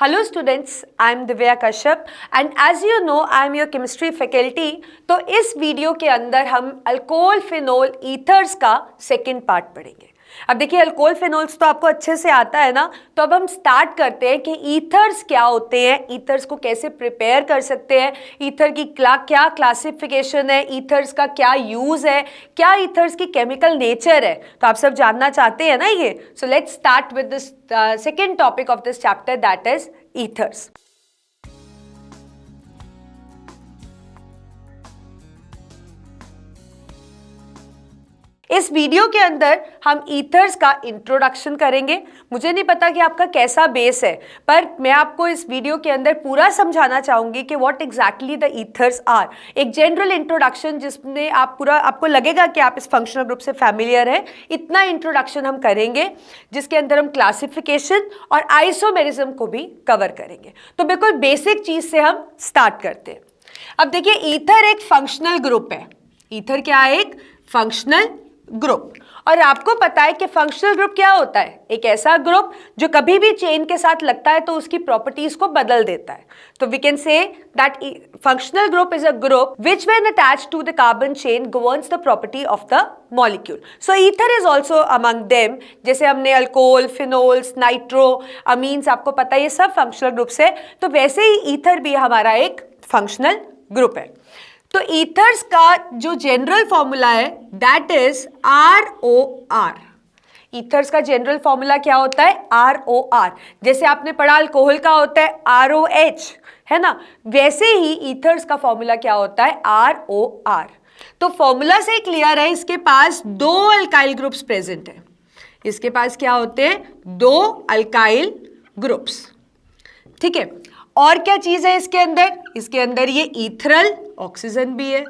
Hello students, I am Divya Kashyap and as you know I am your chemistry faculty। तो इस video के अंदर हम alcohol phenol ethers का second part पढ़ेंगे। अब देखिए अल्कोहल फिनोल्स तो आपको अच्छे से आता है ना, तो अब हम स्टार्ट करते हैं कि ईथर्स क्या होते हैं, ईथर्स को कैसे प्रिपेयर कर सकते हैं, ईथर की क्या क्लासिफिकेशन है, ईथर्स का क्या यूज है, क्या ईथर्स की केमिकल नेचर है। तो आप सब जानना चाहते हैं ना ये। So let's start with this second topic of this chapter, that is ethers. इस वीडियो के अंदर हम ईथर्स का इंट्रोडक्शन करेंगे। मुझे नहीं पता कि आपका कैसा बेस है, पर मैं आपको इस वीडियो के अंदर पूरा समझाना चाहूंगी कि what exactly the ethers are. एक जनरल इंट्रोडक्शन जिसमें आपको लगेगा कि आप इस फंक्शनल ग्रुप से फैमिलियर है, इतना इंट्रोडक्शन हम करेंगे, जिसके अंदर हम क्लासिफिकेशन और आइसोमेरिज्म को भी कवर करेंगे। तो बिल्कुल बेसिक चीज से हम स्टार्ट करते हैं। अब देखिए ईथर एक फंक्शनल ग्रुप है। ईथर क्या है? एक फंक्शनल ग्रुप। और आपको पता है कि फंक्शनल ग्रुप क्या होता है? एक ऐसा ग्रुप जो कभी भी चेन के साथ लगता है तो उसकी प्रॉपर्टीज को बदल देता है। तो we can say that functional group is a group which when attached to the carbon chain governs the property of the molecule. So ether is also among them. जैसे हमने अल्कोहल, फिनोल्स, नाइट्रो, अमीन्स, आपको पता है ये सब functional groups है, तो वैसे ही ईथर भी हमारा एक फंक्शनल ग्रुप है। तो ईथर्स का जो जनरल फॉर्मूला है दैट इज ROR। ईथर्स का जनरल फॉर्मूला क्या होता है? ROR। जैसे आपने पढ़ा अल्कोहल का होता है ROH, है ना, वैसे ही ईथर्स का फॉर्मूला क्या होता है? ROR। तो फॉर्मूला से क्लियर है, इसके पास दो अल्काइल ग्रुप्स प्रेजेंट है। इसके पास क्या होते हैं? दो अल्काइल ग्रुप्स। ठीक है। और क्या चीज है इसके अंदर? इसके अंदर ये ईथरल ऑक्सीजन भी है।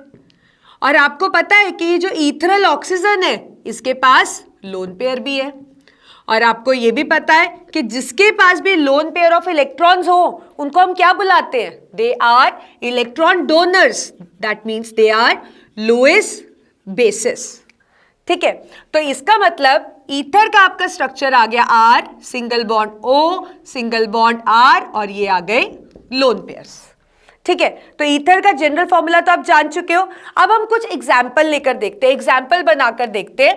और आपको पता है कि ये जो ईथरल ऑक्सीजन है इसके पास लोन पेयर भी है। और आपको ये भी पता है कि जिसके पास भी लोन पेयर ऑफ इलेक्ट्रॉन्स हो उनको हम क्या बुलाते हैं? They are electron donors. That means they are Lewis bases. ठीक है। तो इसका मतलब ईथर का आपका स्ट्रक्चर आ गया R, single bond O, single bond R, और ये आ गए लोन पेयर्स। ठीक है। तो ईथर का जनरल फॉर्मूला तो आप जान चुके हो। अब हम कुछ एग्जाम्पल लेकर देखते हैं, एग्जाम्पल बनाकर देखते हैं।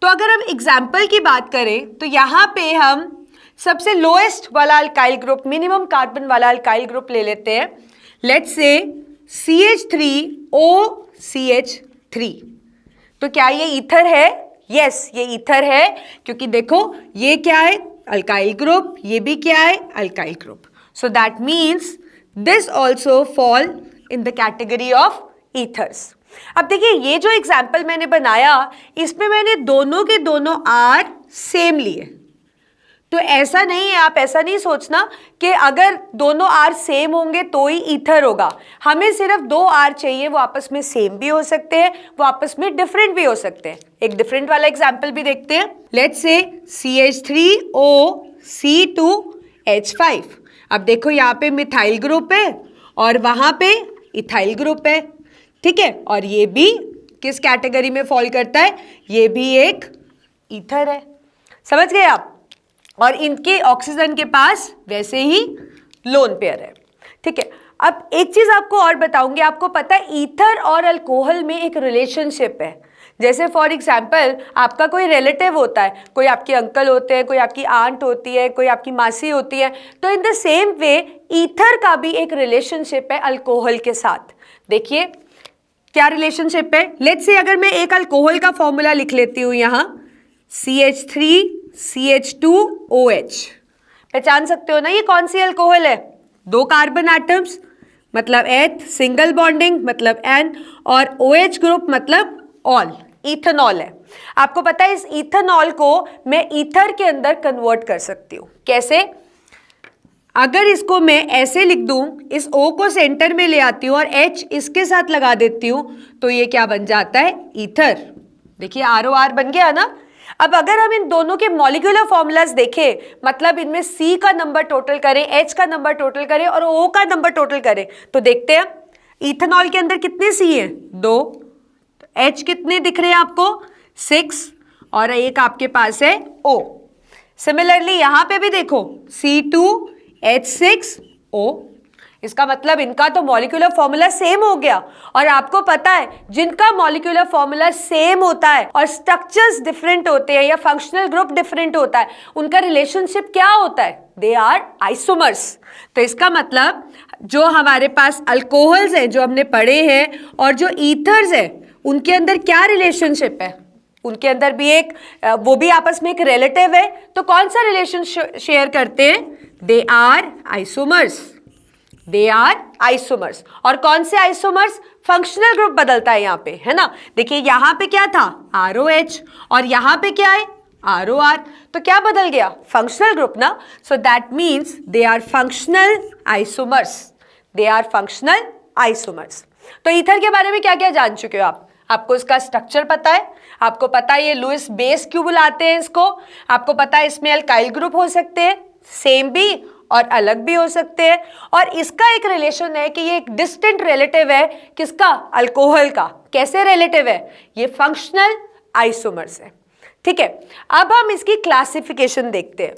तो अगर हम एग्जाम्पल की बात करें तो यहां पे हम सबसे लोएस्ट वाला अल्काइल ग्रुप, मिनिमम कार्बन वाला अल्काइल ग्रुप ले लेते हैं। Let's say CH3OCH3। तो क्या ये ईथर है? यस, ये ईथर है, क्योंकि देखो ये क्या है? अल्काइल ग्रुप, ये भी क्या है? Alkyl group. So that means this also fall in the category of ethers. अब देखिए ये जो एग्जाम्पल मैंने बनाया इसमें मैंने दोनों के दोनों R सेम लिए। तो ऐसा नहीं है, आप ऐसा नहीं सोचना कि अगर दोनों R सेम होंगे तो ही ईथर होगा। हमें सिर्फ दो R चाहिए, वो आपस में सेम भी हो सकते हैं, वो आपस में डिफरेंट भी हो सकते हैं। एक डिफरेंट वाला एग्जांपल भी देखते हैं। Let's say CH3OC2H5। अब देखो यहाँ पे मिथाइल ग्रुप है और वहां पे इथाइल ग्रुप है। ठीक है। और ये भी किस कैटेगरी में फॉल करता है? ये भी एक ईथर है। समझ गए आप? और इनके ऑक्सीजन के पास वैसे ही लोन पेयर है। ठीक है। अब एक चीज आपको और बताऊंगी। आपको पता है ईथर और अल्कोहल में एक रिलेशनशिप है। जैसे फॉर एग्जाम्पल आपका कोई रिलेटिव होता है, कोई आपके अंकल होते हैं, कोई आपकी आंट होती है, कोई आपकी मासी होती है। तो in the same way ether का भी एक रिलेशनशिप है अल्कोहल के साथ। देखिए क्या रिलेशनशिप है। लेट्स से अगर मैं एक अल्कोहल का फॉर्मूला लिख लेती हूं यहां, CH3CH2OH। पहचान सकते हो ना ये कौन सी अल्कोहल है? दो कार्बन एटम्स मतलब H, सिंगल बॉन्डिंग मतलब N, और OH ग्रुप मतलब ऑल, इथेनॉल है। आपको पता है इस इथेनॉल को मैं ईथर के अंदर कन्वर्ट कर सकती हूं। कैसे? अगर इसको मैं ऐसे लिख दूं, इस O को सेंटर में ले आती हूं और H इसके साथ लगा देती हूं, तो ये क्या बन जाता है? ईथर। देखिए ROR बन गया ना। अब अगर हम इन दोनों के मॉलिक्यूलर फॉर्मूलाज देखें, मतलब इनमें C का नंबर टोटल करें, H का नंबर टोटल करें और O का नंबर टोटल करें, तो देखते हैं इथेनॉल के अंदर कितने C हैं? 2। H कितने दिख रहे हैं आपको? 6। और एक आपके पास है O। सिमिलरली यहां पे भी देखो C2 H6O। इसका मतलब इनका तो मॉलिक्यूलर फॉर्मूला सेम हो गया। और आपको पता है जिनका मॉलिक्यूलर फॉर्मूला सेम होता है और स्ट्रक्चर्स डिफरेंट होते हैं या फंक्शनल ग्रुप डिफरेंट होता है, उनका रिलेशनशिप क्या होता है? They are isomers. तो इसका मतलब जो हमारे पास अल्कोहल्स हैं जो हमने पढ़े हैं और जो ईथर्स हैं उनके अंदर क्या रिलेशनशिप है? उनके अंदर भी एक वो भी आपस में एक रिलेटिव है। तो कौन सा रिलेशन शेयर करते हैं? They are isomers. They are isomers. और कौन से आइसोमर्स? फंक्शनल ग्रुप बदलता है यहाँ पे, है ना। देखिए यहाँ पे क्या था? ROH, और यहाँ पे क्या है? ROR। तो क्या बदल गया? फंक्शनल ग्रुप ना। So that means they are functional isomers. They are functional isomers. तो ईथर के बारे में क्या क्या जान चुके हो आप? आपको इसका स्ट्रक्चर पता है, आपको पता है ये लुईस बेस क्यों बुलाते हैं इसको, आपको पता है इसमें अल्काइल ग्रुप हो सकते हैं, सेम भी और अलग भी हो सकते हैं, और इसका एक रिलेशन है कि ये एक डिस्टेंट रिलेटिव है किसका? अल्कोहल का। कैसे रिलेटिव है? ये फंक्शनल आइसोमर्स है। ठीक है, अब हम इसकी क्लासिफिकेशन देखते हैं।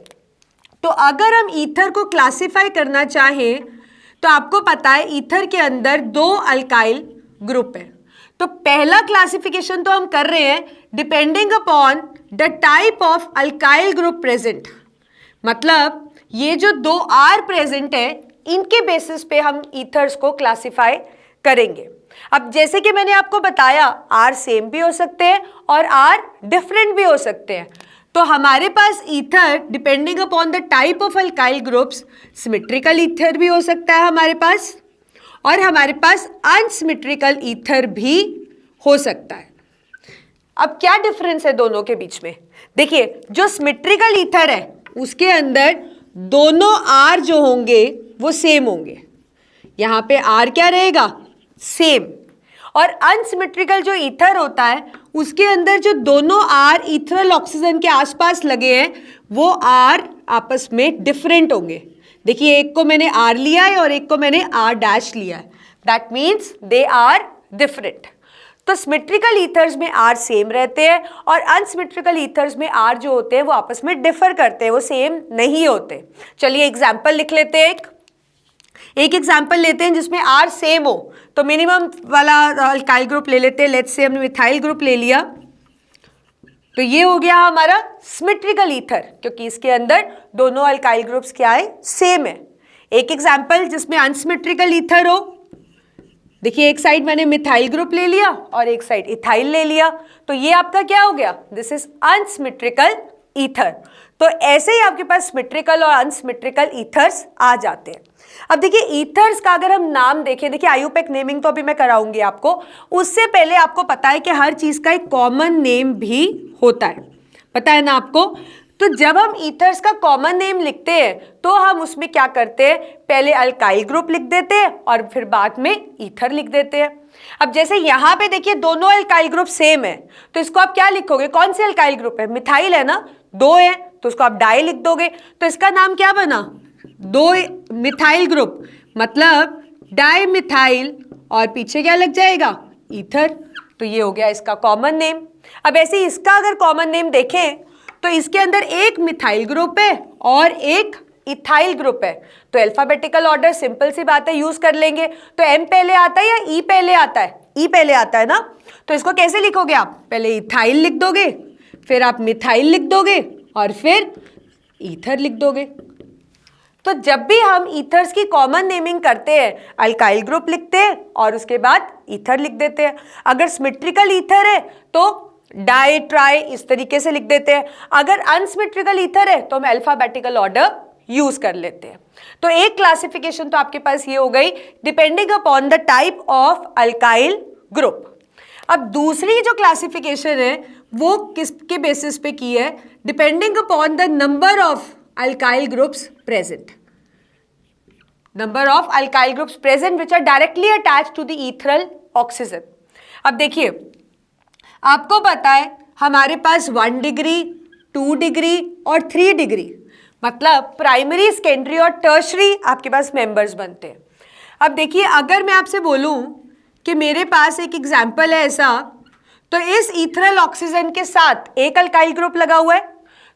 तो अगर हम ईथर को क्लासिफाई करना चाहें तो आपको पता है ईथर के अंदर 2 अल्काइल ग्रुप है। तो पहला क्लासिफिकेशन तो हम कर रहे हैं depending upon the type of alkyl group present. मतलब ये जो 2 R प्रेजेंट है इनके बेसिस पे हम ईथर्स को क्लासिफाई करेंगे। अब जैसे कि मैंने आपको बताया R सेम भी हो सकते हैं और R डिफरेंट भी हो सकते हैं। तो हमारे पास ether depending upon the type of alkyl groups symmetrical ether भी हो सकता है हमारे पास, और हमारे पास अनसिमेट्रिकल ईथर भी हो सकता है। अब क्या डिफरेंस है दोनों के बीच में? देखिए जो सिमेट्रिकल ईथर है उसके अंदर दोनों R जो होंगे वो सेम होंगे। यहाँ पे R क्या रहेगा? सेम। और अनसिमेट्रिकल जो ईथर होता है उसके अंदर जो दोनों R ईथरल ऑक्सीजन के आसपास लगे हैं वो R आपस में डिफरेंट होंगे। देखिए एक को मैंने R लिया है और एक को मैंने R डैश लिया है। That means they are different. तो सिमेट्रिकल ईथर्स में R सेम रहते हैं और अनसिमेट्रिकल ईथर्स में R जो होते हैं वो आपस में डिफर करते हैं, वो सेम नहीं होते। चलिए एग्जाम्पल लिख लेते हैं। एक एग्जाम्पल लेते हैं जिसमें R सेम हो। तो मिनिमम वाला अल्काइल ग्रुप ले लेते हैं। लेट्स से हमने मिथाइल ग्रुप ले लिया, तो ये हो गया हमारा सिमेट्रिकल ईथर क्योंकि इसके अंदर दोनों अल्काइल ग्रुप्स क्या है? सेम है। एक एग्जाम्पल जिसमें अनसिमेट्रिकल ईथर हो, देखिए एक साइड मैंने मिथाइल ग्रुप ले लिया और एक साइड इथाइल ले लिया, तो ये आपका क्या हो गया? This is unsymmetrical ether. तो ऐसे ही आपके पास सिमेट्रिकल और अनसिमेट्रिकल ईथर्स आ जाते हैं। अब देखिए ईथर्स का अगर हम नाम देखें, देखिए आईयूपैक नेमिंग तो अभी मैं कराऊंगी आपको, उससे पहले आपको पता है कि हर चीज का एक कॉमन नेम भी होता है, पता है ना आपको। तो जब हम ईथर्स का कॉमन नेम लिखते हैं तो हम उसमें क्या करते हैं? पहले अल्काइल ग्रुप लिख देते हैं और फिर बाद में ईथर लिख देते हैं। अब जैसे यहाँ पे देखिए दोनों अल्काइल ग्रुप सेम है, तो इसको आप क्या लिखोगे? कौन से अल्काइल ग्रुप है? मिथाइल है ना, 2 है तो उसको आप डाई लिख दोगे, तो इसका नाम क्या बना? 2 मिथाइल ग्रुप, मतलब डाई मिथाइल, और पीछे क्या लग जाएगा? ईथर। तो ये हो गया इसका कॉमन नेम। अब ऐसे इसका अगर कॉमन नेम देखें तो इसके अंदर एक मिथाइल ग्रुप है और एक इथाइल ग्रुप है, तो अल्फाबेटिकल ऑर्डर सिंपल सी बात है यूज कर लेंगे। तो एम पहले आता है या ई पहले आता है? ई पहले आता है ना। तो इसको कैसे लिखोगे आप? पहले इथाइल लिख दोगे, फिर आप मिथाइल लिख दोगे और फिर ईथर लिख दोगे। तो जब भी हम ईथर्स की कॉमन नेमिंग करते हैं अल्काइल ग्रुप लिखते हैं और उसके बाद ईथर लिख देते हैं। अगर सिमेट्रिकल ईथर है तो डाई ट्राई इस तरीके से लिख देते हैं। अगर अनसिमेट्रिकल ईथर है तो हम अल्फाबेटिकल ऑर्डर यूज कर लेते हैं। तो एक क्लासिफिकेशन तो आपके पास ये हो गई depending upon the type of alkyl group. अब दूसरी जो क्लासिफिकेशन है वो किसके बेसिस पे की है? Depending upon the number of alkyl groups present. Number of alkyl groups present which are directly attached to the ethereal oxygen. अब देखिए आपको पता है हमारे पास 1 डिग्री, 2 डिग्री और 3 डिग्री, मतलब प्राइमरी, सेकेंडरी और टर्शरी आपके पास मेंबर्स बनते हैं। अब देखिए अगर मैं आपसे बोलूं कि मेरे पास एक एग्जाम्पल है ऐसा, तो इस ईथरल ऑक्सीजन के साथ एक अल्काइल ग्रुप लगा हुआ है,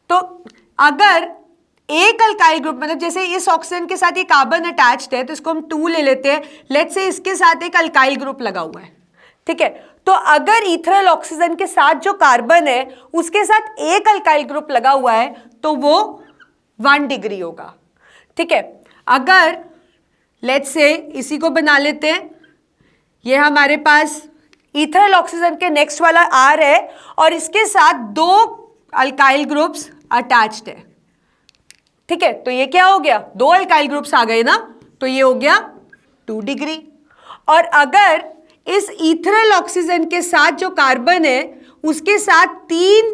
तो अगर एक अल्काइल ग्रुप, मतलब जैसे इस ऑक्सीजन के साथ ये कार्बन अटैच्ड है तो इसको हम 2 ले लेते हैं, लेट्स से इसके साथ एक अल्काइल ग्रुप लगा हुआ है, ठीक है। तो अगर ईथरल ऑक्सीजन के साथ जो कार्बन है उसके साथ एक अल्काइल ग्रुप लगा हुआ है तो वो 1 डिग्री होगा, ठीक है। अगर लेट्स से इसी को बना लेते हैं, ये हमारे पास ईथरल ऑक्सीजन के नेक्स्ट वाला R है और इसके साथ 2 अल्काइल ग्रुप्स अटैच्ड है, ठीक है। तो ये क्या हो गया, 2 अल्काइल ग्रुप्स आ गए ना, तो ये हो गया 2 डिग्री। और अगर इस ईथरल ऑक्सीजन के साथ जो कार्बन है उसके साथ 3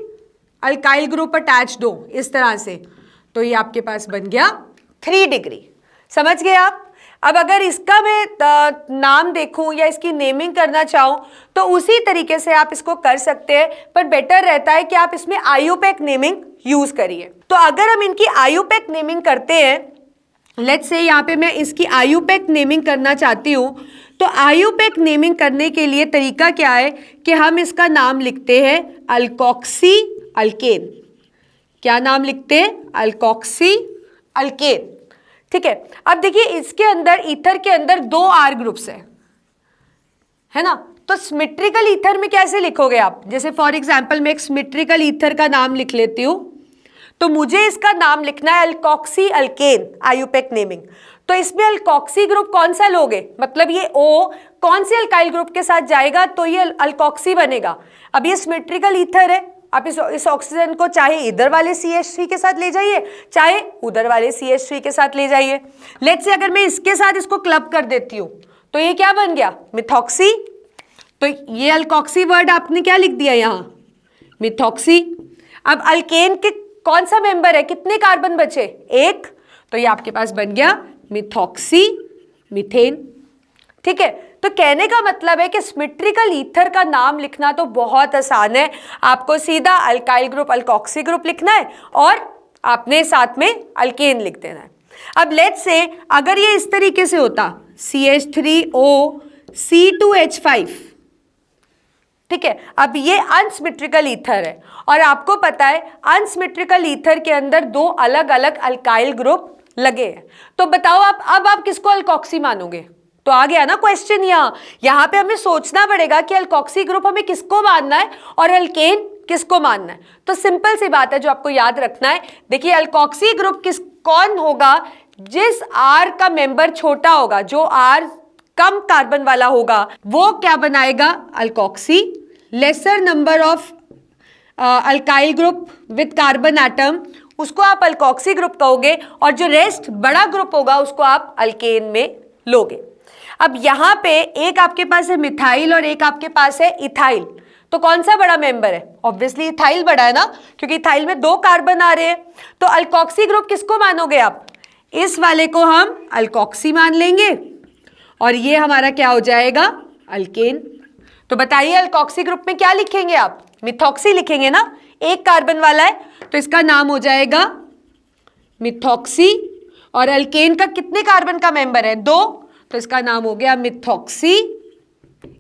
अल्काइल ग्रुप अटैच्ड हो इस तरह से, तो ये आपके पास बन गया 3 डिग्री। समझ गए आप। अब अगर इसका मैं नाम देखूं या इसकी नेमिंग करना चाहूं तो उसी तरीके से आप इसको कर सकते हैं, पर बेटर रहता है कि आप इसमें आयुपेक नेमिंग यूज करिए। तो अगर हम इनकी आयुपेक नेमिंग करते हैं, लेट्स से यहाँ पे मैं इसकी आयुपेक नेमिंग करना चाहती हूँ, तो आयुपेक नेमिंग करने के लिए तरीका क्या है कि हम इसका नाम लिखते हैं अल्कोक्सी अल्केन। क्या नाम लिखते हैं, अल्कोक्सी अल्केन, ठीक है। अब देखिए इसके अंदर ईथर के अंदर 2 R ग्रुप्स है ना, तो सिमेट्रिकल ईथर में कैसे लिखोगे आप, जैसे फॉर एग्जांपल मैं एक सिमेट्रिकल ईथर का नाम लिख लेती हूं, तो मुझे इसका नाम लिखना है अल्कोक्सी अल्केन, आयुपेक नेमिंग। तो इसमें अल्कोक्सी ग्रुप कौन सा लोगे, मतलब ये O कौन से अल्काइल ग्रुप के साथ जाएगा तो ये अल्कोक्सी बनेगा। अब ये सिमेट्रिकल ईथर है, आप इस ऑक्सीजन को चाहे इधर वाले CH3 के साथ ले जाइए चाहे उधर वाले CH3 के साथ ले जाइए। लेट्स से अगर मैं इसके साथ इसको क्लब कर देती हूं तो ये क्या बन गया, मिथॉक्सी। तो ये अल्कोक्सी वर्ड आपने क्या लिख दिया यहां, मिथॉक्सी। अब अल्केन के कौन सा मेंबर है, कितने कार्बन बचे, 1, तो ये आपके पास बन गया मिथॉक्सी मीथेन, ठीक है। तो कहने का मतलब है कि सिमेट्रिकल ईथर का नाम लिखना तो बहुत आसान है, आपको सीधा अल्काइल ग्रुप अल्कोक्सी ग्रुप लिखना है और आपने साथ में अल्केन लिख देना है। अब लेट्स से अगर ये इस तरीके से होता CH3O C2H5, ठीक है। अब ये अनसिमेट्रिकल ईथर है और आपको पता है अनसिमेट्रिकल ईथर के अंदर 2 अलग अलग अल्काइल ग्रुप लगे हैं। तो बताओ अब आप किसको अल्कोक्सी मानोगे, तो आ गया ना क्वेश्चन। यहाँ पे हमें सोचना पड़ेगा कि अल्कोक्सी ग्रुप हमें किसको मानना है और अल्केन किसको मानना है। तो सिंपल सी बात है जो आपको याद रखना है, देखिए अल्कोक्सी ग्रुप कौन होगा, जिस R का मेंबर छोटा होगा, जो R कम कार्बन वाला होगा वो क्या बनाएगा, alkoxy. Laser number of alkyl group with carbon atom उसको आप अल्कोक्सी ग्रुप कहोगे और जो रेस्ट बड़ा ग्रुप होगा उसको आप अल्केन में लोगे। अब यहाँ पे एक आपके पास है मिथाइल और एक आपके पास है इथाइल, तो कौन सा बड़ा मेंबर है, ऑब्वियसली इथाइल बड़ा है ना, क्योंकि इथाइल में 2 कार्बन आ रहे हैं। तो अल्कोक्सी ग्रुप किसको मानोगे आप, इस वाले को हम अल्कोक्सी मान लेंगे और ये हमारा क्या हो जाएगा, अल्केन। तो बताइए अल्कोक्सी ग्रुप में क्या लिखेंगे आप, मिथॉक्सी लिखेंगे ना, 1 कार्बन वाला है तो इसका नाम हो जाएगा मिथॉक्सी। और अल्केन का कितने कार्बन का मेंबर है, 2, तो इसका नाम हो गया मिथॉक्सी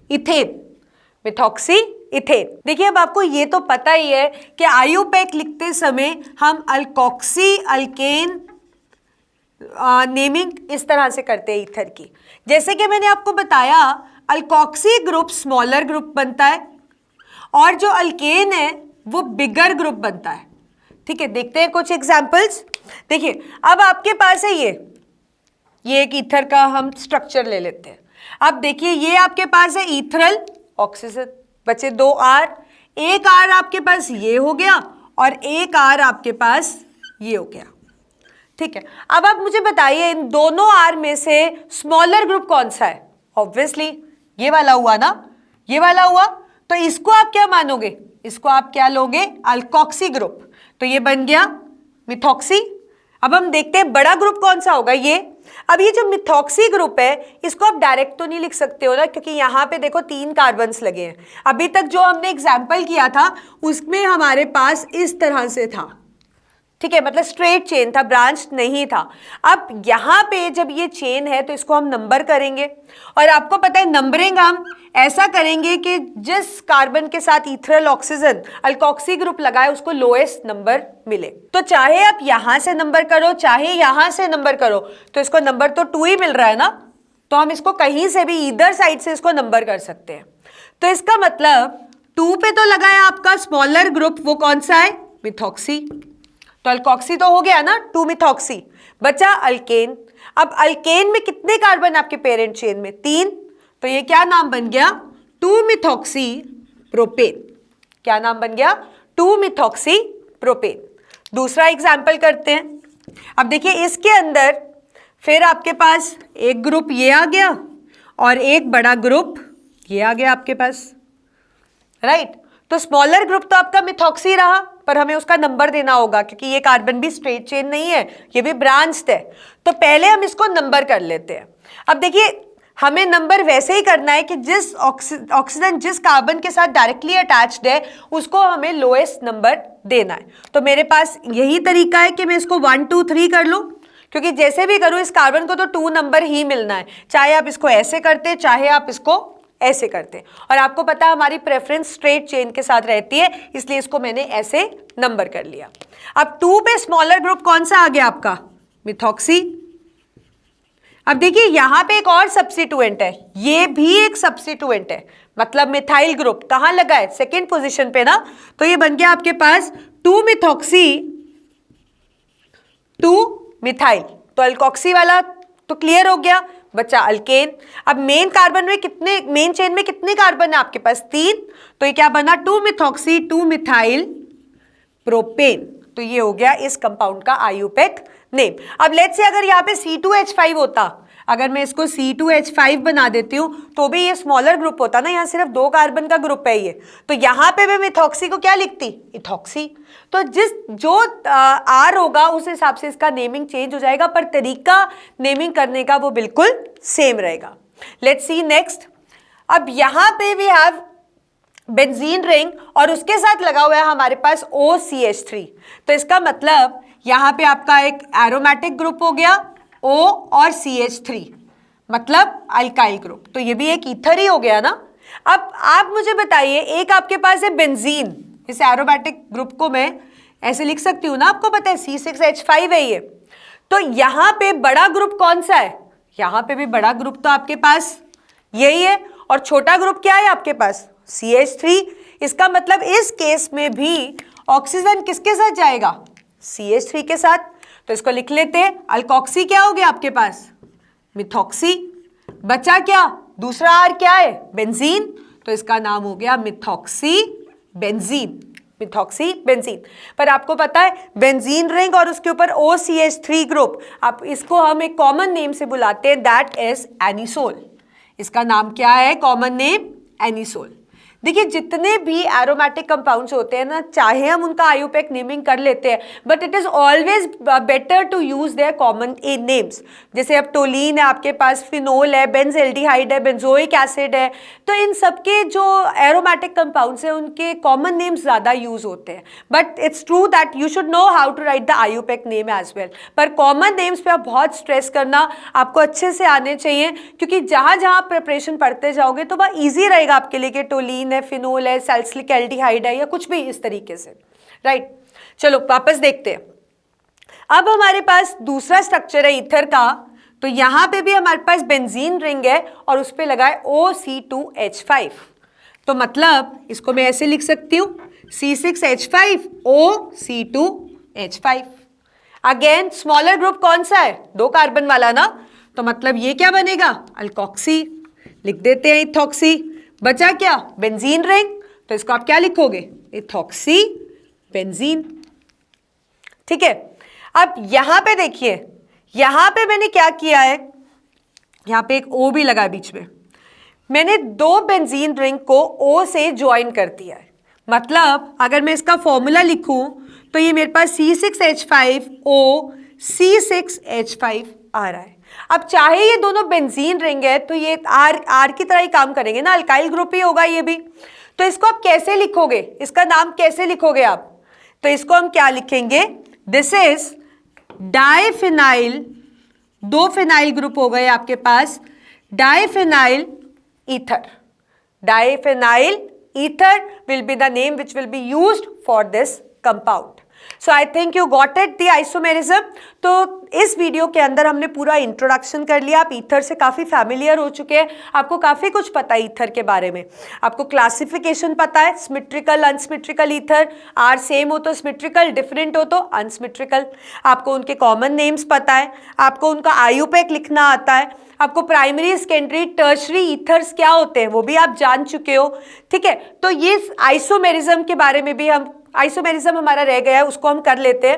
इथेन, मिथॉक्सी इथेन। देखिए अब आपको ये तो पता ही है कि आयुपेक लिखते समय हम अल्कोक्सी अल्केन नेमिंग इस तरह से करते हैं ईथर की। जैसे कि मैंने आपको बताया अल्कोक्सी ग्रुप स्मॉलर ग्रुप बनता है और जो अल्केन है वो बिगर ग्रुप बनता है, ठीक है। देखते हैं कुछ एग्जांपल्स। देखिए अब आपके पास है ये एक ईथर का हम स्ट्रक्चर ले लेते हैं। अब देखिए ये आपके पास है ईथरल ऑक्सीजन, बचे 2 R, एक R आपके पास ये हो गया और एक R आपके पास ये हो गया, ठीक है। अब आप मुझे बताइए इन दोनों R में से स्मॉलर ग्रुप कौन सा है, ऑब्वियसली ये वाला हुआ ना, ये वाला हुआ। तो इसको आप क्या मानोगे, इसको आप क्या लोगे, अल्कोक्सी ग्रुप, तो ये बन गया मिथॉक्सी। अब हम देखते हैं बड़ा ग्रुप कौन सा होगा, ये। अब ये जो मिथॉक्सी ग्रुप है इसको आप डायरेक्ट तो नहीं लिख सकते हो ना, क्योंकि यहाँ पे देखो 3 कार्बन्स लगे हैं। अभी तक जो हमने एग्जाम्पल किया था उसमें हमारे पास इस तरह से था, ठीक है, मतलब स्ट्रेट चेन था, ब्रांच नहीं था। अब यहाँ पे जब ये चेन है तो इसको हम नंबर करेंगे, और आपको पता है नंबरिंग हम ऐसा करेंगे कि जिस कार्बन के साथ इथरल ऑक्सीजन अल्कोक्सी ग्रुप लगाए उसको लोएस्ट नंबर मिले। तो चाहे आप यहाँ से नंबर करो चाहे यहाँ से नंबर करो, तो इसको नंबर तो 2 ही मिल रहा है ना, तो हम इसको कहीं से भी इधर साइड से इसको नंबर कर सकते हैं। तो इसका मतलब 2 पे तो लगा है आपका स्मॉलर ग्रुप, वो कौन सा है, मिथॉक्सी। तो अल्कोक्सी तो हो गया ना, 2 मिथॉक्सी, बचा अल्केन। अब अल्केन में कितने कार्बन आपके पेरेंट चेन में, 3, तो ये क्या नाम बन गया, 2 मिथॉक्सी प्रोपेन। क्या नाम बन गया, 2 मिथॉक्सी प्रोपेन। दूसरा एग्जाम्पल करते हैं। अब देखिए इसके अंदर फिर आपके पास एक ग्रुप ये आ गया और एक बड़ा ग्रुप ये आ गया आपके पास, राइट। तो स्मॉलर ग्रुप तो आपका मिथॉक्सी रहा, पर हमें उसका नंबर देना होगा क्योंकि ये कार्बन भी स्ट्रेट चेन नहीं है, ये भी ब्रांच्ड है। तो पहले हम इसको नंबर कर लेते हैं। अब देखिए हमें नंबर वैसे ही करना है कि जिस ऑक्सीजन जिस कार्बन के साथ डायरेक्टली अटैच्ड है उसको हमें लोएस्ट नंबर देना है। तो मेरे पास यही तरीका है कि मैं इसको 1 2 3 कर लूँ, क्योंकि जैसे भी करूँ इस कार्बन को तो 2 नंबर ही मिलना है, चाहे आप इसको ऐसे करते चाहे आप इसको ऐसे करते। और आपको पता है हमारी प्रेफरेंस स्ट्रेट चेन के साथ रहती है, इसलिए इसको मैंने ऐसे नंबर कर लिया। अब 2 पे स्मॉलर ग्रुप कौन सा आ गया आपका, मिथॉक्सी। अब देखिए यहां पे एक और सब्स्टिट्यूएंट है, ये भी एक सब्स्टिट्यूएंट है, मतलब मिथाइल ग्रुप कहां लगा है, सेकेंड पोजीशन पे ना। तो ये बन गया आपके पास 2 मिथॉक्सी 2 मिथाइल। तो अल्कोक्सी वाला तो क्लियर हो गया, बच्चा अल्केन। अब मेन कार्बन में कितने, मेन चेन में कितने कार्बन है आपके पास, 3। तो ये क्या बना, 2 मिथॉक्सी 2 मिथाइल प्रोपेन। तो ये हो गया इस कंपाउंड का आईयूपैक नेम। अब लेट्स से अगर यहाँ पे C2H5 होता, अगर मैं इसको C2H5 बना देती हूँ तो भी ये स्मॉलर ग्रुप होता ना, यहाँ सिर्फ 2 कार्बन का ग्रुप है ये, तो यहाँ पे मैं मिथॉक्सी को क्या लिखती, इथॉक्सी। तो जो R होगा उस हिसाब से इसका नेमिंग चेंज हो जाएगा, पर तरीका नेमिंग करने का वो बिल्कुल सेम रहेगा। Let's see next. अब यहाँ पे वी हैव बेंजीन रिंग और उसके साथ लगा हुआ है हमारे पास OCH3। तो इसका मतलब यहाँ पे आपका एक एरोमेटिक ग्रुप हो गया O और CH3, मतलब अल्काइल ग्रुप। तो ये भी एक ईथर ही हो गया ना। अब आप मुझे बताइए, एक आपके पास है बेंजीन, इस एरोमेटिक ग्रुप को मैं ऐसे लिख सकती हूँ ना, आपको पता है C6H5 है ये। तो यहाँ पे बड़ा ग्रुप कौन सा है, यहाँ पे भी बड़ा ग्रुप तो आपके पास यही है, और छोटा ग्रुप क्या है आपके पास, CH3। इसका मतलब इस केस में भी ऑक्सीजन किसके साथ जाएगा, CH3 के साथ। तो इसको लिख लेते हैं, अल्कोक्सी क्या हो गया आपके पास, मिथॉक्सी। बचा क्या, दूसरा R क्या है, बेंजीन। तो इसका नाम हो गया मिथॉक्सी बेंजीन, मिथॉक्सी बेंजीन। पर आपको पता है बेंजीन रिंग और उसके ऊपर OCH3 ग्रुप, आप इसको हम एक कॉमन नेम से बुलाते हैं, दैट इज एनिसोल। इसका नाम क्या है, कॉमन नेम एनिसोल। देखिए जितने भी एरोमेटिक कंपाउंड्स होते हैं ना, चाहे हम उनका आईयूपैक नेमिंग कर लेते हैं, but it is always better to use their common names. जैसे अब टोलीन है आपके पास, फिनोल है, बेंजल्डिहाइड है, बेंजोइक एसिड है, तो इन सबके जो एरोमेटिक कंपाउंड्स हैं उनके कॉमन नेम्स ज़्यादा यूज होते हैं। But it's true that you should know how to write the IUPAC name as well. पर कॉमन नेम्स पे आप बहुत स्ट्रेस करना, आपको अच्छे से आने चाहिए, क्योंकि जहाँ जहाँ प्रिपरेशन पढ़ते जाओगे तो वह ईजी रहेगा आपके लिए कि टोलीन है, फिनोल है, सैलिसिलिक एल्डिहाइड है, या कुछ भी इस तरीके से, राइट। चलो वापस देखते हैं। अब हमारे पास दूसरा स्ट्रक्चर है ईथर का। तो यहां पे भी हमारे पास बेंजीन रिंग है और उस पे लगा है OC2H5। तो मतलब इसको मैं ऐसे लिख सकती हूं, C6H5 OC2H5। Again smaller group कौन सा है, 2 कार्बन वाला ना, तो मतलब ये क्या बनेगा, अल्कोक्सी। लिख देते हैं इथॉक्सी। बचा क्या, बेंजीन रिंग, तो इसको आप क्या लिखोगे, इथॉक्सी बेंजीन। ठीक है। अब यहां पे देखिए, यहां पे मैंने क्या किया है, यहां पे एक O भी लगा बीच में, मैंने 2 बेंजीन रिंग को O से ज्वाइन कर दिया है। मतलब अगर मैं इसका फॉर्मूला लिखूं तो ये मेरे पास C6H5O C6H5 आ रहा है। अब चाहे ये दोनों बेंजीन रिंग है तो ये आर की तरह ही काम करेंगे ना, अल्काइल ग्रुप ही होगा ये भी। तो इसको आप कैसे लिखोगे, इसका नाम कैसे लिखोगे आप, तो इसको हम क्या लिखेंगे, this is diphenyl, 2 phenyl group हो गए आपके पास, diphenyl ether. Diphenyl ether will be the name which will be used for this compound. So I think you got it, the isomerism. तो इस वीडियो के अंदर हमने पूरा इंट्रोडक्शन कर लिया. आप ईथर से काफ़ी फैमिलियर हो चुके हैं, आपको काफ़ी कुछ पता है ईथर के बारे में. आपको क्लासिफिकेशन पता है, symmetrical unsymmetrical ether, R same हो तो सिमेट्रिकल, डिफरेंट हो तो अनसिमेट्रिकल. आपको उनके कॉमन नेम्स पता है, आपको उनका आयुपेक लिखना आता है, आपको प्राइमरी सेकेंडरी टर्शरी ईथर्स क्या होते हैं वो भी आप जान चुके हो. ठीक है, तो ये आइसोमेरिज्म के बारे में भी हम, आइसोमेरिज्म हमारा रह गया है उसको हम कर लेते हैं.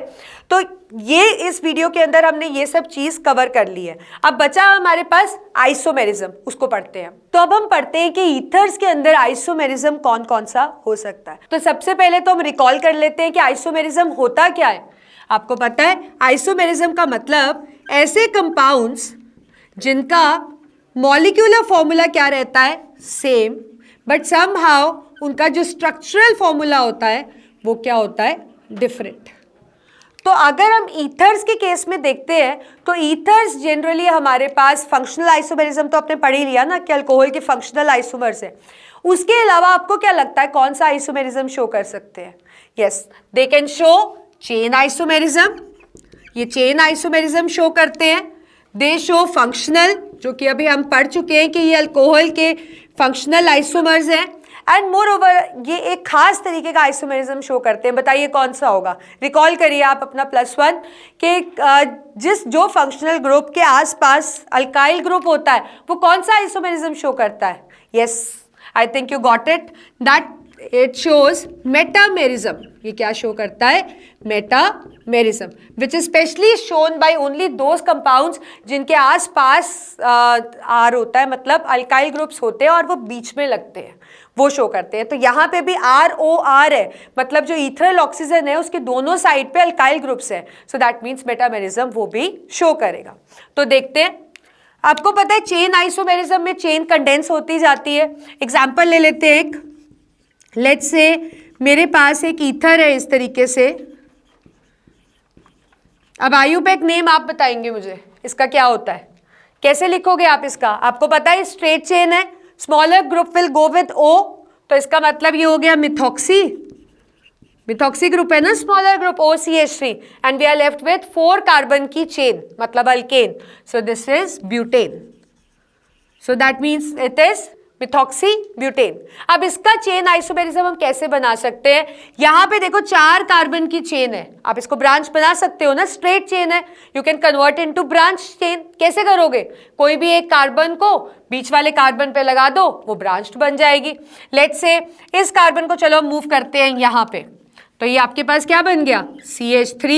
तो ये इस वीडियो के अंदर हमने ये सब चीज कवर कर ली है. अब बचा हमारे पास आइसोमेरिज्म, उसको पढ़ते हैं. तो अब हम पढ़ते हैं कि ईथर्स के अंदर आइसोमेरिज्म कौन कौन सा हो सकता है. तो सबसे पहले तो हम रिकॉल कर लेते हैं कि आइसोमेरिज्म होता क्या है. आपको पता है आइसोमेरिज्म का मतलब ऐसे कंपाउंड्स जिनका मॉलिक्यूलर फॉर्मूला क्या रहता है, सेम, बट समहाउ उनका जो स्ट्रक्चरल फॉर्मूला होता है वो क्या होता है, डिफरेंट. तो अगर हम ईथर्स के केस में देखते हैं तो ईथर्स जनरली हमारे पास फंक्शनल आइसोमेरिज्म तो आपने पढ़ ही लिया ना कि अल्कोहल के फंक्शनल आइसोमर्स है. उसके अलावा आपको क्या लगता है कौन सा आइसोमेरिज्म शो कर सकते हैं? Yes, they can show chain isomerism. ये चेन आइसोमेरिज्म शो करते हैं. दे शो फंक्शनल, जो कि अभी हम पढ़ चुके हैं कि ये अल्कोहल के फंक्शनल आइसोमर्स हैं. एंड मोर ओवर ये एक खास तरीके का आइसोमेरिज्म शो करते हैं. बताइए कौन सा होगा? रिकॉल करिए आप अपना +1 कि जो फंक्शनल ग्रुप के आसपास अल्काइल ग्रुप होता है वो कौन सा आइसोमेरिज्म शो करता है? Yes, I think you got it, that it shows metamerism. ये क्या शो करता है? Metamerism, which is specially shown by only those compounds जिनके आसपास आर होता है, मतलब अल्काइल ग्रुप्स होते हैं और वो बीच में लगते हैं, वो शो करते हैं. तो यहाँ पे भी ROR है, मतलब जो ईथरल ऑक्सीजन है उसके दोनों साइड पे अल्काइल ग्रुप्स है. सो दैट मीन्स मेटामेरिज्म वो भी शो करेगा. तो देखते हैं. आपको पता है चेन आइसोमेरिज्म में चेन कंडेंस होती जाती है. एग्जाम्पल ले लेते हैं एक. लेट्स से मेरे पास एक ईथर है इस तरीके से. अब आयुपेक नेम आप बताएंगे मुझे, इसका क्या होता है, कैसे लिखोगे आप इसका? आपको पता है स्ट्रेट चेन है, smaller group will go with O, तो इसका मतलब ये हो गया मिथॉक्सी. मिथॉक्सी ग्रुप है ना, smaller group OCH3, and we are left with 4 carbon की चेन, मतलब alkane. So this is butane. So that means it is methoxy butane. अब इसका चेन आइसोमेरिज्म हम कैसे बना सकते हैं? यहाँ पे देखो 4 कार्बन की चेन है, आप इसको ब्रांच बना सकते हो ना, स्ट्रेट चेन है, you can convert into branch chain. कैसे करोगे? कोई भी एक कार्बन को बीच वाले कार्बन पे लगा दो, वो ब्रांच बन जाएगी. लेट्स से इस कार्बन को चलो हम मूव करते हैं यहाँ पे, तो ये आपके पास क्या बन गया? CH3.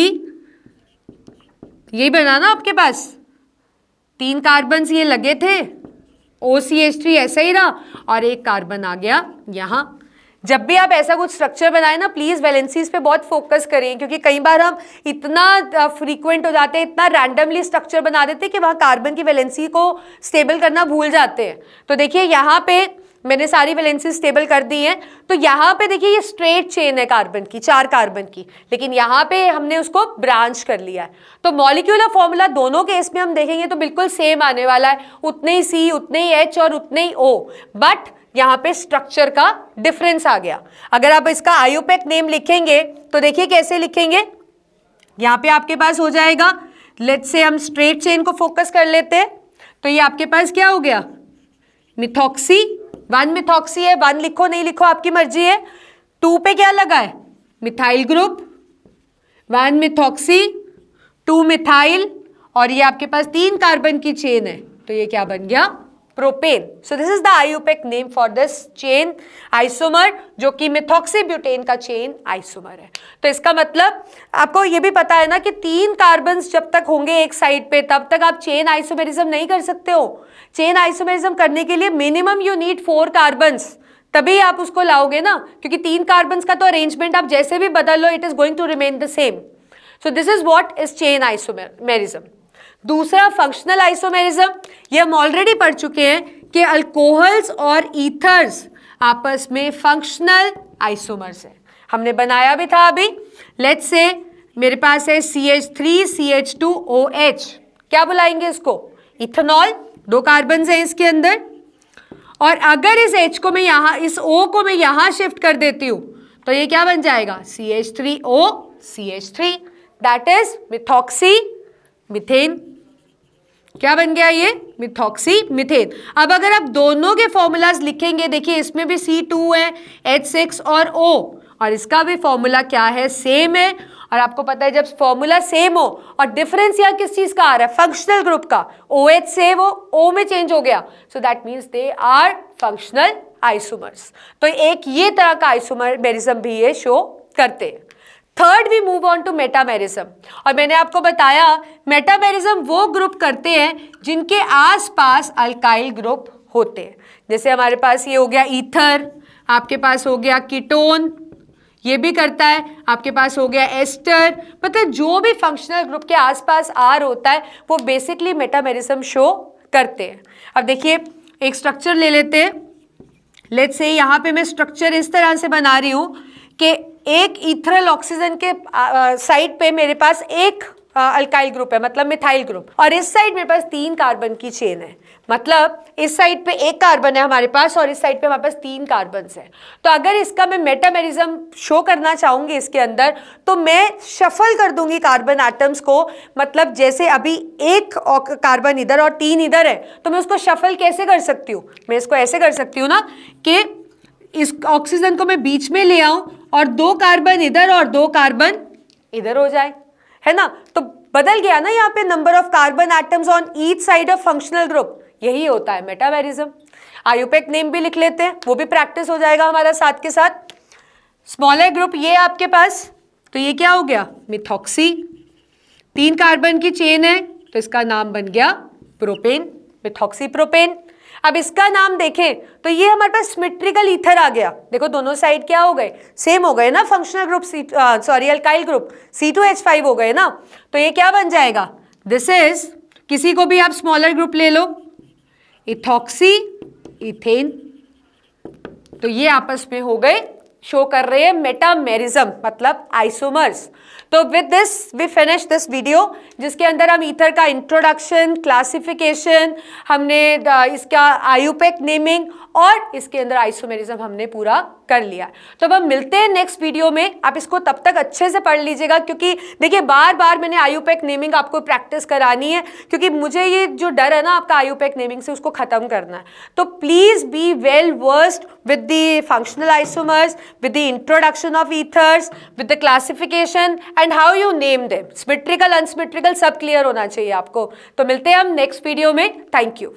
यही बना ना आपके पास, 3 कार्बन ये लगे थे, OCH3 ऐसा ही रहा और एक कार्बन आ गया यहाँ. जब भी आप ऐसा कुछ स्ट्रक्चर बनाए ना, प्लीज़ वैलेंसीज पे बहुत फोकस करें, क्योंकि कई बार हम इतना फ्रीक्वेंट हो जाते हैं, इतना रैंडमली स्ट्रक्चर बना देते हैं कि वहाँ कार्बन की वैलेंसी को स्टेबल करना भूल जाते हैं. तो देखिए यहाँ पे मैंने सारी वैलेंसी स्टेबल कर दी हैं. तो यहाँ पे देखिए ये स्ट्रेट चेन है कार्बन की, 4 कार्बन की, लेकिन यहाँ पे हमने उसको ब्रांच कर लिया है. तो मॉलिक्यूलर फॉर्मूला दोनों केस में हम देखेंगे तो बिल्कुल सेम आने वाला है, उतने ही C, उतने ही H और उतने ही O, बट यहाँ पे स्ट्रक्चर का डिफरेंस आ गया. अगर आप इसका आयुपेक नेम लिखेंगे तो देखिए कैसे लिखेंगे. यहाँ पे आपके पास हो जाएगा, लेट्स से हम स्ट्रेट चेन को फोकस कर लेते हैं, तो ये आपके पास क्या हो गया? मिथॉक्सी. 1 मिथॉक्सी है, 1 लिखो नहीं लिखो आपकी मर्जी है. 2 पे क्या लगा है? Methyl group. 1 मिथॉक्सी, 2 मिथाइल, और ये आपके पास 3 कार्बन की चेन है, तो ये क्या बन गया? Propane. So this is the IUPAC name for this chain isomer, जो कि मिथॉक्सी ब्यूटेन का चेन आइसोमर है. तो इसका मतलब आपको ये भी पता है ना कि 3 कार्बन जब तक होंगे एक साइड पे तब तक आप चेन आइसोमेरिज्म नहीं कर सकते हो. चेन आइसोमेरिज्म करने के लिए मिनिमम यू नीड 4 कार्बन्स, तभी आप उसको लाओगे ना, क्योंकि 3 कार्बन्स का तो अरेंजमेंट आप जैसे भी बदल लो it is going to remain the same. So this is what is chain isomerism. दूसरा फंक्शनल आइसोमेरिज्म, ये हम ऑलरेडी पढ़ चुके हैं कि अल्कोहल्स और ईथर्स आपस में फंक्शनल आइसोमर्स है, हमने बनाया भी था अभी. लेट्स से मेरे पास है CH3CH2OH, क्या बुलाएंगे इसको? इथेनॉल। 2 कार्बन है इसके अंदर। और अगर इस H को मैं यहां, इस O को मैं यहां शिफ्ट कर देती हूं तो ये क्या बन जाएगा? CH3O CH3, that is methoxy methane. क्या बन गया ये? Methoxy methane. अब अगर आप दोनों के फॉर्मूलाज लिखेंगे, देखिए इसमें भी C2 है, H6 और O, और इसका भी फॉर्मूला क्या है? सेम है। और आपको पता है जब फॉर्मूला सेम हो और डिफरेंस यहाँ किस चीज का आ रहा है? फंक्शनल ग्रुप का। OH से वो O में चेंज हो गया, so that means they are functional isomers. तो एक ये तरह का आइसोमरिज्म भी ये शो करते हैं। Third we move on to metamerism. और मैंने आपको बताया मेटामेरिज्म वो ग्रुप करते हैं जिनके आसपास अल्काइल ग्रुप होते हैं। जैसे हमारे पास ये हो गया ईथर, आपके पास हो गया कीटोन, ये भी करता है, आपके पास हो गया एस्टर। मतलब जो भी फंक्शनल ग्रुप के आसपास आर होता है वो बेसिकली मेटामेरिज्म शो करते हैं। अब देखिए एक स्ट्रक्चर ले लेते हैं। लेट्स से यहाँ पे मैं स्ट्रक्चर इस तरह से बना रही हूँ कि एक इथरल ऑक्सीजन के साइड पे मेरे पास एक अल्काइल ग्रुप है, मतलब मिथाइल ग्रुप, और इस साइड मेरे पास 3 कार्बन की चेन है। मतलब इस साइड पे 1 कार्बन है हमारे पास और इस साइड पे हमारे पास 3 कार्बन है। तो अगर इसका मैं मेटामेरिज्म शो करना चाहूंगी इसके अंदर, तो मैं शफल कर दूंगी कार्बन एटम्स को। मतलब जैसे अभी 1 कार्बन इधर और 3 इधर है, तो मैं उसको शफल कैसे कर सकती हूँ? मैं इसको ऐसे कर सकती हूँ ना कि इस ऑक्सीजन को मैं बीच में ले आऊं और 2 कार्बन इधर और 2 कार्बन इधर हो जाए, है ना? तो बदल गया ना यहाँ पे number of carbon atoms on each side of functional group. यही होता है मेटामेरिज्म। आयुपेक नेम भी लिख लेते हैं, वो भी प्रैक्टिस हो जाएगा हमारा साथ के साथ। स्मॉलर ग्रुप ये आपके पास, तो ये क्या हो गया? मिथॉक्सी। 3 कार्बन की चेन है तो इसका नाम बन गया प्रोपेन, मिथॉक्सी प्रोपेन। अब इसका नाम देखें तो ये हमारे पास सिमेट्रिकल ईथर आ गया। देखो दोनों साइड क्या हो गए? सेम हो गए ना functional group, alkyl group C2H5 हो गए ना। तो ये क्या बन जाएगा? दिस इज, किसी को भी आप स्मॉलर ग्रुप ले लो, इथॉक्सी इथेन। तो ये आपस में हो गए, शो कर रहे हैं मेटामेरिज्म, मतलब आइसोमर्स। तो with this we finish this video, जिसके अंदर हम ईथर का इंट्रोडक्शन, क्लासिफिकेशन, हमने इसका आयुपेक नेमिंग और इसके अंदर आइसोमेरिज्म हमने पूरा कर लिया। तो अब हम मिलते हैं नेक्स्ट वीडियो में। आप इसको तब तक अच्छे से पढ़ लीजिएगा, क्योंकि देखिए बार बार मैंने आयुपेक नेमिंग आपको प्रैक्टिस करानी है, क्योंकि मुझे ये जो डर है ना आपका आयुपेक नेमिंग से, उसको खत्म करना है। तो please be well versed with the functional isomers, with the introduction of ethers, with the classification and how you name them, symmetrical, unsymmetrical, सब क्लियर होना चाहिए आपको। तो मिलते हैं हम नेक्स्ट वीडियो में। Thank you.